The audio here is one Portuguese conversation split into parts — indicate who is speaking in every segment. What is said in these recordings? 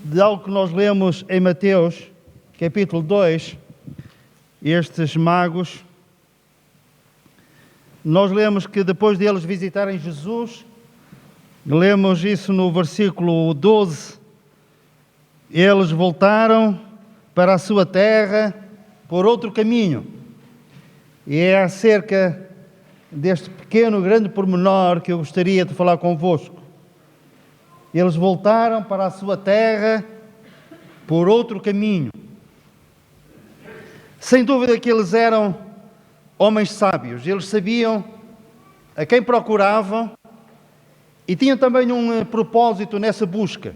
Speaker 1: de algo que nós lemos em Mateus, capítulo 2, estes magos. Nós lemos que depois de eles visitarem Jesus, lemos isso no versículo 12, eles voltaram para a sua terra por outro caminho. E é acerca deste pequeno, grande pormenor que eu gostaria de falar convosco. Eles voltaram para a sua terra por outro caminho. Sem dúvida que eles eram homens sábios. Eles sabiam a quem procuravam e tinham também um propósito nessa busca.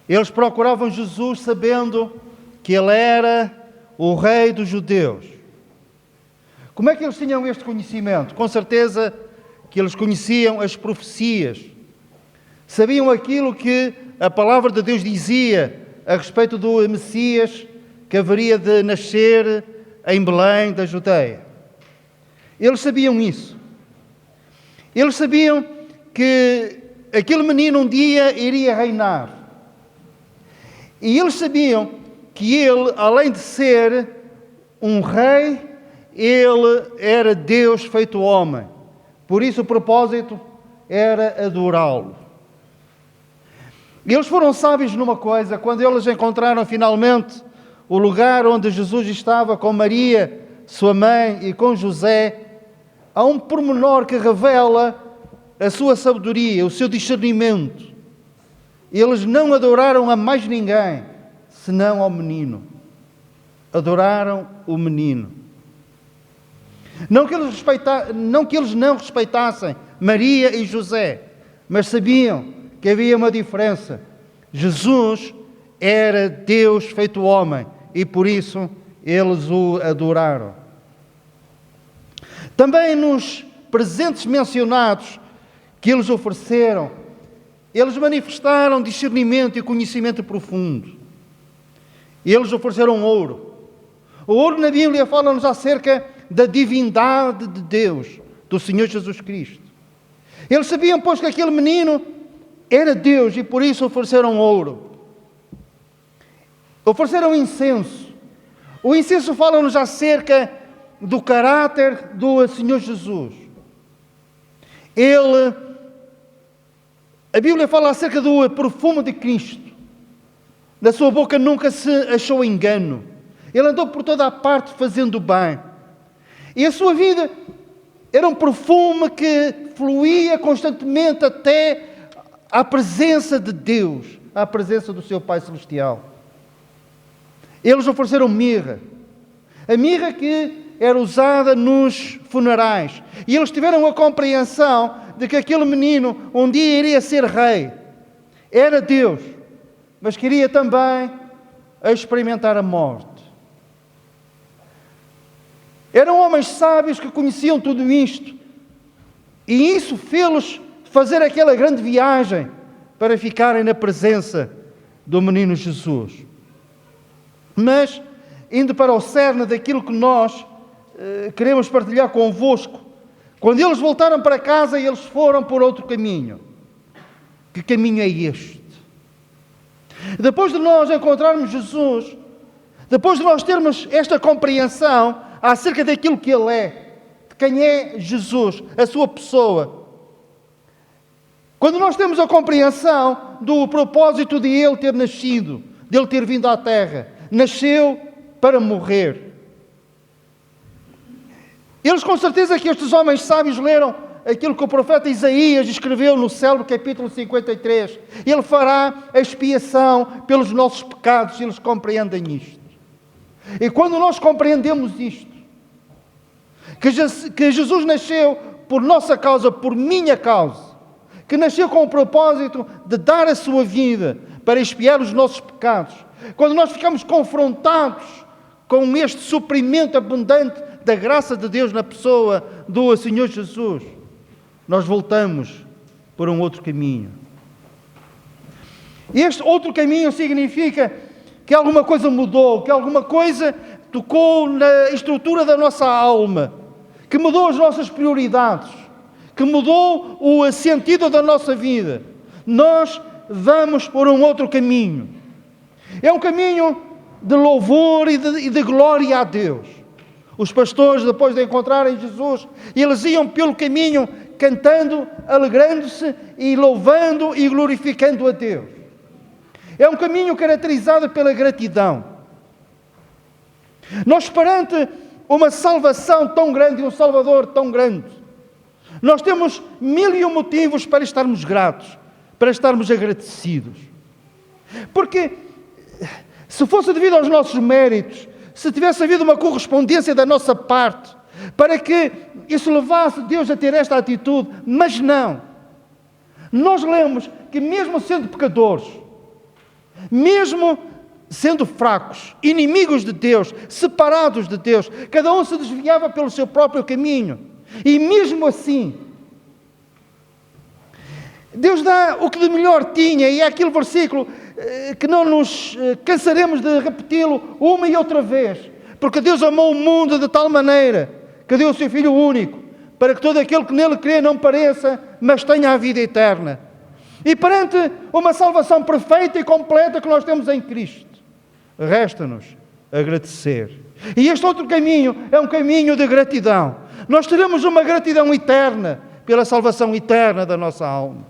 Speaker 1: Eles procuravam Jesus sabendo que Ele era o Rei dos Judeus. Como é que eles tinham este conhecimento? Com certeza que eles conheciam as profecias. Sabiam aquilo que a palavra de Deus dizia a respeito do Messias que haveria de nascer em Belém da Judeia. Eles sabiam isso. Eles sabiam que aquele menino um dia iria reinar. E eles sabiam que ele, além de ser um rei, ele era Deus feito homem. Por isso o propósito era adorá-lo. Eles foram sábios numa coisa, quando eles encontraram finalmente o lugar onde Jesus estava com Maria, sua mãe, e com José, há um pormenor que revela a sua sabedoria, o seu discernimento. Eles não adoraram a mais ninguém, senão ao menino. Adoraram o menino. Não que eles não respeitassem Maria e José, mas sabiam que havia uma diferença. Jesus era Deus feito homem e por isso eles o adoraram. Também nos presentes mencionados que eles ofereceram, eles manifestaram discernimento e conhecimento profundo. Eles ofereceram ouro. O ouro na Bíblia fala-nos acerca da divindade de Deus, do Senhor Jesus Cristo. Eles sabiam, pois, que aquele menino era Deus e por isso ofereceram ouro. Ofereceram incenso. O incenso fala-nos acerca do caráter do Senhor Jesus. A Bíblia fala acerca do perfume de Cristo. Da sua boca nunca se achou engano. Ele andou por toda a parte fazendo bem. E a sua vida era um perfume que fluía constantemente até à presença de Deus, à presença do seu Pai Celestial. Eles ofereceram mirra. A mirra que era usada nos funerais. E eles tiveram a compreensão de que aquele menino um dia iria ser rei. Era Deus, mas queria também experimentar a morte. Eram homens sábios que conheciam tudo isto. E isso fez-los fazer aquela grande viagem para ficarem na presença do menino Jesus. Mas, indo para o cerne daquilo que nós queremos partilhar convosco, quando eles voltaram para casa, eles foram por outro caminho. Que caminho é este? Depois de nós encontrarmos Jesus, depois de nós termos esta compreensão acerca daquilo que Ele é, de quem é Jesus, a sua pessoa, quando nós temos a compreensão do propósito de Ele ter nascido, de Ele ter vindo à Terra, nasceu para morrer. Eles com certeza que estes homens sábios leram aquilo que o profeta Isaías escreveu no célebre capítulo 53. Ele fará a expiação pelos nossos pecados, eles compreendem isto. E quando nós compreendemos isto, que Jesus nasceu por nossa causa, por minha causa, que nasceu com o propósito de dar a sua vida para expiar os nossos pecados, quando nós ficamos confrontados com este suprimento abundante da graça de Deus na pessoa do Senhor Jesus, nós voltamos por um outro caminho. Este outro caminho significa que alguma coisa mudou, que alguma coisa tocou na estrutura da nossa alma, que mudou as nossas prioridades, que mudou o sentido da nossa vida. Nós vamos por um outro caminho. É um caminho de louvor e de glória a Deus. Os pastores, depois de encontrarem Jesus, eles iam pelo caminho cantando, alegrando-se e louvando e glorificando a Deus. É um caminho caracterizado pela gratidão. Nós, perante uma salvação tão grande e um Salvador tão grande, nós temos 1000 motivos para estarmos gratos, para estarmos agradecidos. Porque se fosse devido aos nossos méritos, se tivesse havido uma correspondência da nossa parte, para que isso levasse Deus a ter esta atitude, mas não. Nós lemos que mesmo sendo pecadores, mesmo sendo fracos, inimigos de Deus, separados de Deus, cada um se desviava pelo seu próprio caminho. E mesmo assim, Deus dá o que de melhor tinha, e é aquele versículo que não nos cansaremos de repeti-lo uma e outra vez. Porque Deus amou o mundo de tal maneira que deu o seu Filho único, para que todo aquele que nele crê não pareça, mas tenha a vida eterna. E perante uma salvação perfeita e completa que nós temos em Cristo, resta-nos agradecer. E este outro caminho é um caminho de gratidão. Nós teremos uma gratidão eterna pela salvação eterna da nossa alma.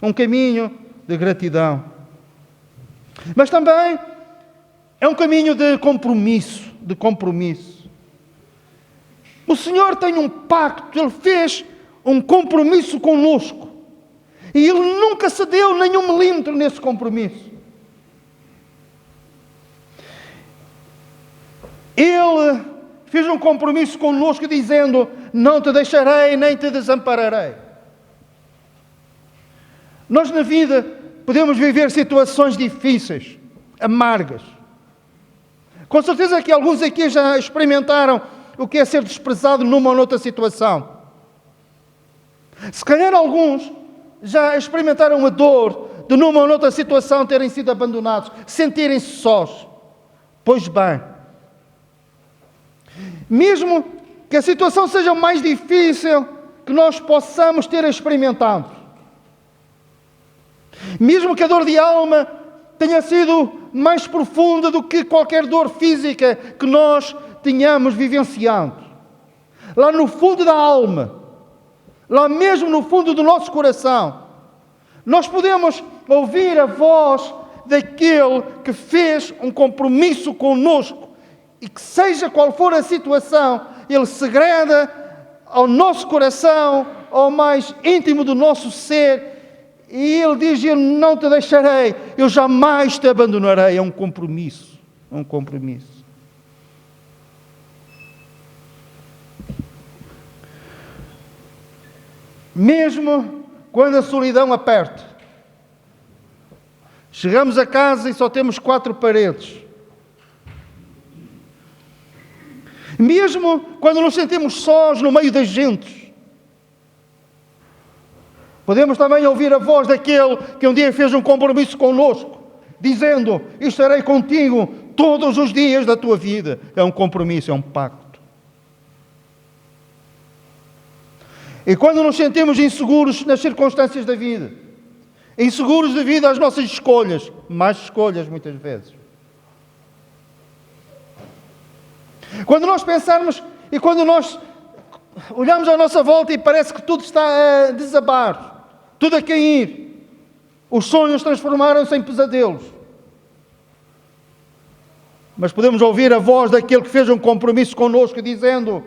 Speaker 1: Um caminho de gratidão. Mas também é um caminho de compromisso, O Senhor tem um pacto, Ele fez um compromisso conosco. E Ele nunca cedeu nem 1 milímetro nesse compromisso. Ele fez um compromisso conosco dizendo: não te deixarei nem te desampararei. Nós na vida podemos viver situações difíceis, amargas. Com certeza que alguns aqui já experimentaram o que é ser desprezado numa ou noutra situação. Se calhar alguns já experimentaram a dor de numa ou noutra situação terem sido abandonados, sentirem-se sós. Pois bem, mesmo que a situação seja mais difícil que nós possamos ter experimentado, mesmo que a dor de alma tenha sido mais profunda do que qualquer dor física que nós tenhamos vivenciado, lá no fundo da alma, lá mesmo no fundo do nosso coração, nós podemos ouvir a voz daquele que fez um compromisso conosco e que, seja qual for a situação, ele segreda ao nosso coração, ao mais íntimo do nosso ser, e ele diz: eu não te deixarei, eu jamais te abandonarei. É um compromisso, Mesmo quando a solidão aperta, chegamos a casa e só temos 4 paredes. Mesmo quando nos sentimos sós no meio das gentes, podemos também ouvir a voz daquele que um dia fez um compromisso conosco, dizendo: estarei contigo todos os dias da tua vida. É um compromisso, é um pacto. E quando nos sentimos inseguros nas circunstâncias da vida, inseguros devido às nossas escolhas, más escolhas muitas vezes, quando nós pensarmos e quando nós olhamos à nossa volta e parece que tudo está a desabar, tudo a cair, os sonhos transformaram-se em pesadelos, mas podemos ouvir a voz daquele que fez um compromisso connosco, dizendo: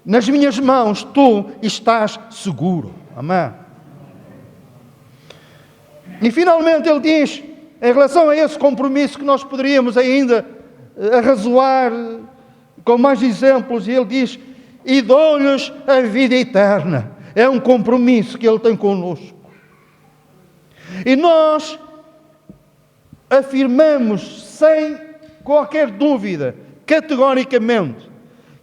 Speaker 1: nas minhas mãos tu estás seguro. Amém? E finalmente ele diz, em relação a esse compromisso, que nós poderíamos ainda arrazoar com mais exemplos, e ele diz: e dou-lhes a vida eterna. É um compromisso que ele tem connosco. E nós afirmamos sem qualquer dúvida, categoricamente,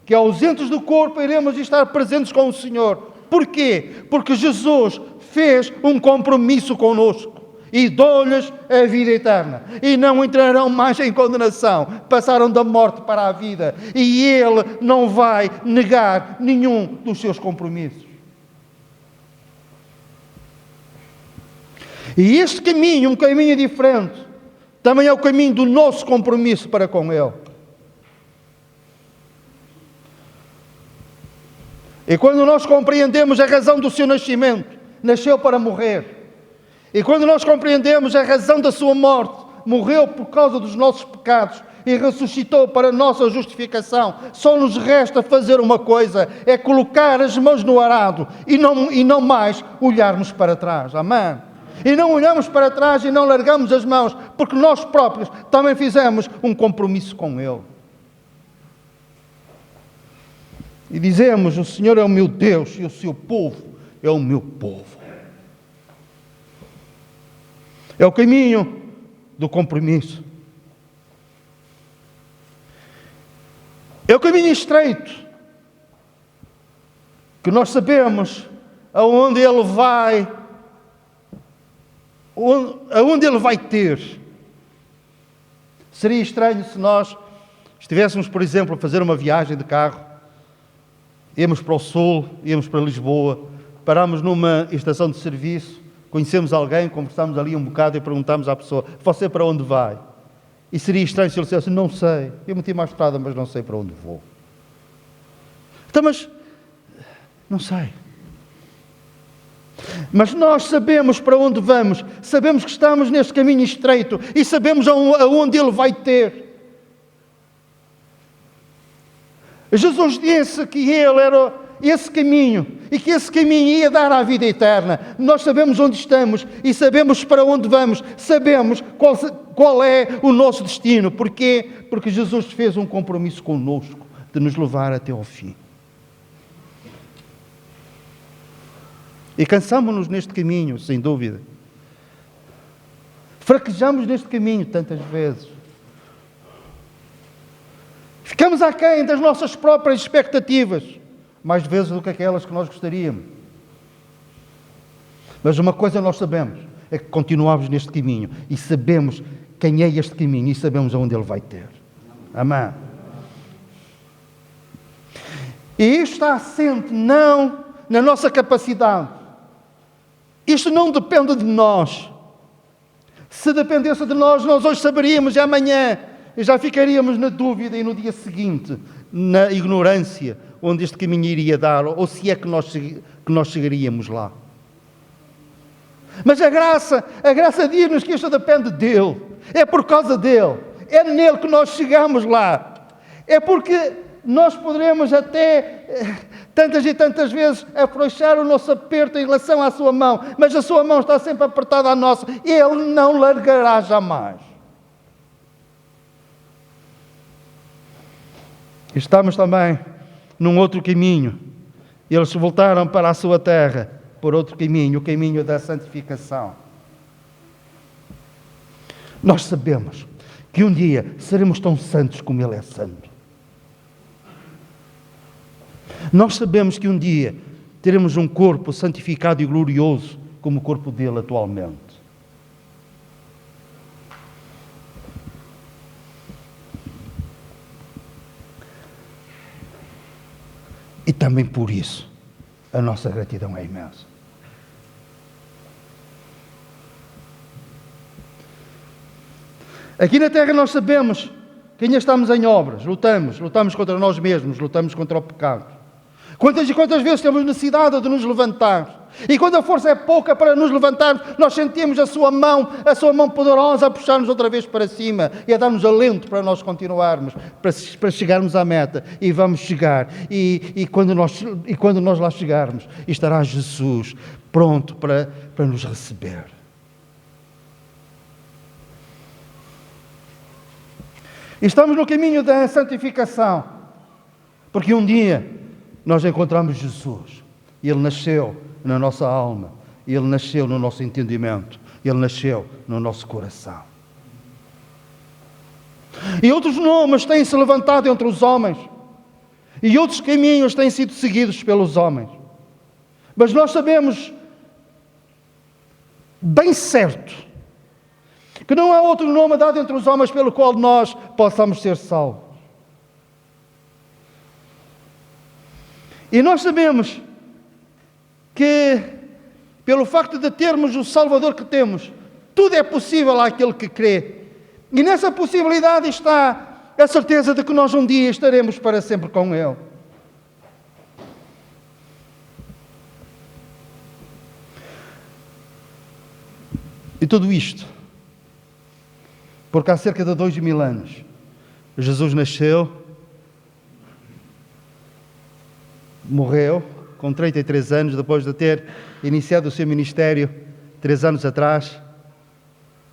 Speaker 1: que ausentes do corpo iremos estar presentes com o Senhor. Porquê? Porque Jesus fez um compromisso connosco. E dou-lhes a vida eterna. E não entrarão mais em condenação. Passaram da morte para a vida. E Ele não vai negar nenhum dos seus compromissos. E este caminho, um caminho diferente, também é o caminho do nosso compromisso para com Ele. E quando nós compreendemos a razão do seu nascimento, nasceu para morrer. E quando nós compreendemos a razão da sua morte, morreu por causa dos nossos pecados e ressuscitou para a nossa justificação, só nos resta fazer uma coisa, é colocar as mãos no arado e não mais olharmos para trás. Amém? E não olhamos para trás e não largamos as mãos, porque nós próprios também fizemos um compromisso com Ele. E dizemos, o Senhor é o meu Deus e o seu povo é o meu povo. É o caminho do compromisso. É o caminho estreito, que nós sabemos aonde Ele vai, aonde Ele vai ter. Seria estranho se nós estivéssemos, por exemplo, a fazer uma viagem de carro, íamos para o sul, íamos para Lisboa, parámos numa estação de serviço, conhecemos alguém, conversámos ali um bocado e perguntámos à pessoa, você para onde vai? E seria estranho se ele dissesse, não sei, eu meti-me à estrada, mas não sei para onde vou. Então, mas, não sei. Mas nós sabemos para onde vamos, sabemos que estamos neste caminho estreito e sabemos aonde Ele vai ter. Jesus disse que Ele era esse caminho e que esse caminho ia dar à vida eterna. Nós sabemos onde estamos e sabemos para onde vamos, sabemos qual é o nosso destino. Porquê? Porque Jesus fez um compromisso connosco de nos levar até ao fim. E cansamos-nos neste caminho, sem dúvida. Fraquejamos neste caminho tantas vezes. Ficamos aquém das nossas próprias expectativas, mais vezes do que aquelas que nós gostaríamos. Mas uma coisa nós sabemos, é que continuamos neste caminho e sabemos quem é este caminho e sabemos aonde ele vai ter. Amém? E isto está assente não na nossa capacidade. Isto não depende de nós. Se dependesse de nós, nós hoje saberíamos e amanhã já ficaríamos na dúvida e no dia seguinte, na ignorância, onde este caminho iria dar, ou se é que nós chegaríamos lá. Mas a graça diz-nos que isto depende dele. É por causa dele. É nele que nós chegamos lá. É porque nós poderemos até, tantas e tantas vezes, afrouxar o nosso aperto em relação à sua mão, mas a sua mão está sempre apertada à nossa. Ele não largará jamais. Estamos também num outro caminho. Eles voltaram para a sua terra por outro caminho, o caminho da santificação. Nós sabemos que um dia seremos tão santos como Ele é santo. Nós sabemos que um dia teremos um corpo santificado e glorioso como o corpo dele atualmente. E também por isso a nossa gratidão é imensa. Aqui na terra nós sabemos que ainda estamos em obras, lutamos contra nós mesmos, lutamos contra o pecado. Quantas e quantas vezes temos necessidade de nos levantar. E quando a força é pouca para nos levantarmos, nós sentimos a sua mão poderosa a puxar-nos outra vez para cima e a dar-nos alento para nós continuarmos, para chegarmos à meta. E vamos chegar. E quando nós lá chegarmos, estará Jesus pronto para nos receber. E estamos no caminho da santificação, porque um dia nós encontramos Jesus. Ele nasceu na nossa alma, Ele nasceu no nosso entendimento, Ele nasceu no nosso coração. E outros nomes têm se levantado entre os homens, e outros caminhos têm sido seguidos pelos homens. Mas nós sabemos bem certo que não há outro nome dado entre os homens pelo qual nós possamos ser salvos. E nós sabemos que pelo facto de termos o Salvador que temos, tudo é possível àquele que crê. E nessa possibilidade está a certeza de que nós um dia estaremos para sempre com Ele. E tudo isto, porque há cerca de 2000 anos, Jesus nasceu, morreu, com 33 anos, depois de ter iniciado o seu ministério 3 anos atrás.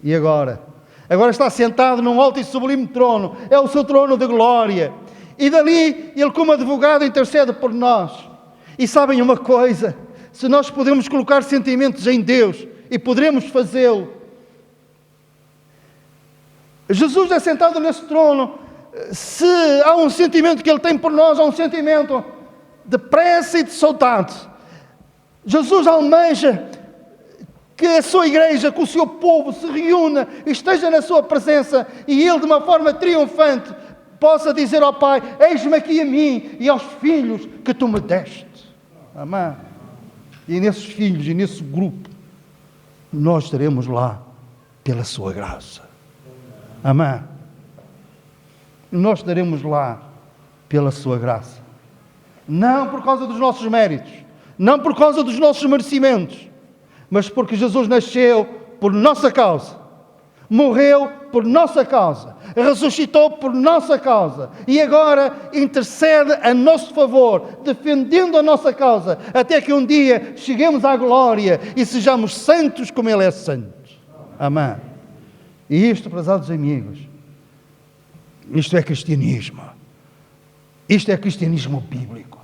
Speaker 1: E agora? Agora está sentado num alto e sublime trono. É o seu trono de glória. E dali, Ele como advogado intercede por nós. E sabem uma coisa? Se nós podemos colocar sentimentos em Deus, e poderemos fazê-lo, Jesus é sentado nesse trono. Se há um sentimento que Ele tem por nós, há um sentimento de pressa e de saudade. Jesus almeja que a sua igreja, que o seu povo se reúna, esteja na sua presença e Ele, de uma forma triunfante, possa dizer ao Pai: eis-me aqui a mim e aos filhos que Tu me deste. Amém? E nesses filhos e nesse grupo, nós estaremos lá pela sua graça. Amém? Nós estaremos lá pela sua graça. Não por causa dos nossos méritos, não por causa dos nossos merecimentos, mas porque Jesus nasceu por nossa causa, morreu por nossa causa, ressuscitou por nossa causa e agora intercede a nosso favor, defendendo a nossa causa, até que um dia cheguemos à glória e sejamos santos como Ele é santo. Amém? E isto, prezados amigos, isto é cristianismo. Isto é cristianismo bíblico.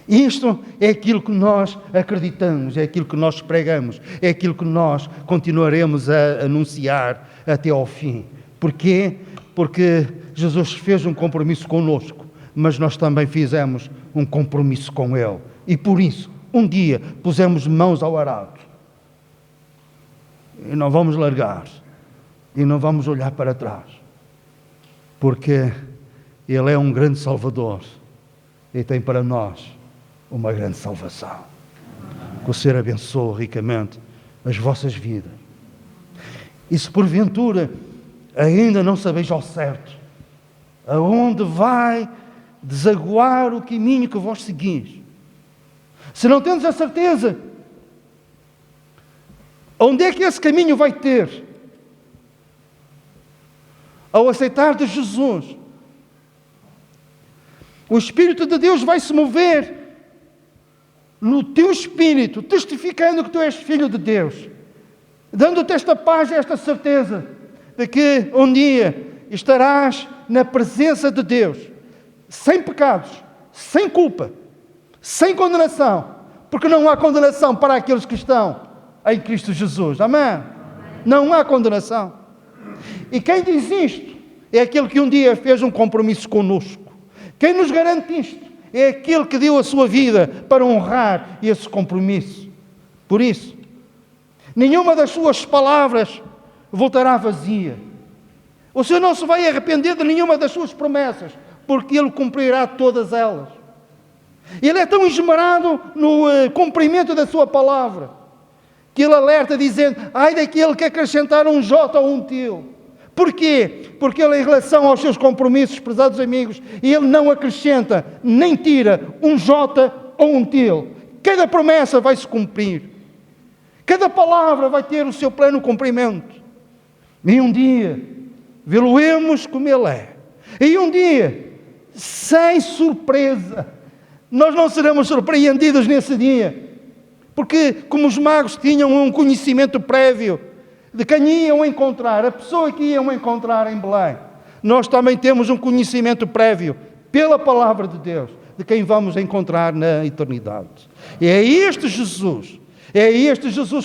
Speaker 1: Isto é aquilo que nós acreditamos, é aquilo que nós pregamos, é aquilo que nós continuaremos a anunciar até ao fim. Porquê? Porque Jesus fez um compromisso conosco, mas nós também fizemos um compromisso com Ele. E por isso, um dia, pusemos mãos ao arado. E não vamos largar. E não vamos olhar para trás. Porque Ele é um grande Salvador e tem para nós uma grande salvação. Que o Senhor abençoe ricamente as vossas vidas. E se porventura ainda não sabeis ao certo aonde vai desaguar o caminho que vós seguis, se não tendes a certeza onde é que esse caminho vai ter, ao aceitar de Jesus, o Espírito de Deus vai se mover no teu espírito, testificando que tu és filho de Deus, dando-te esta paz e esta certeza de que um dia estarás na presença de Deus, sem pecados, sem culpa, sem condenação, porque não há condenação para aqueles que estão em Cristo Jesus. Amém? Não há condenação. E quem diz isto é aquele que um dia fez um compromisso conosco. Quem nos garante isto é aquele que deu a sua vida para honrar esse compromisso. Por isso, nenhuma das suas palavras voltará vazia. O Senhor não se vai arrepender de nenhuma das suas promessas, porque Ele cumprirá todas elas. Ele é tão esmerado no cumprimento da sua palavra, que Ele alerta dizendo: ai daquele que acrescentar um J ou um til. Porquê? Porque Ele, em relação aos seus compromissos, prezados amigos, Ele não acrescenta nem tira um J ou um til. Cada promessa vai se cumprir. Cada palavra vai ter o seu pleno cumprimento. E um dia vê-lo-emos como Ele é. E um dia, sem surpresa, nós não seremos surpreendidos nesse dia. Porque, como os magos tinham um conhecimento prévio de quem iam encontrar, a pessoa que iam encontrar em Belém, nós também temos um conhecimento prévio, pela palavra de Deus, de quem vamos encontrar na eternidade. E é este Jesus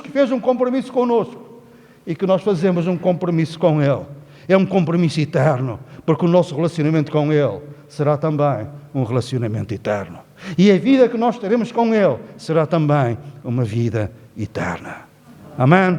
Speaker 1: que fez um compromisso conosco e que nós fazemos um compromisso com Ele. É um compromisso eterno, porque o nosso relacionamento com Ele será também um relacionamento eterno. E a vida que nós teremos com Ele será também uma vida eterna. Amém?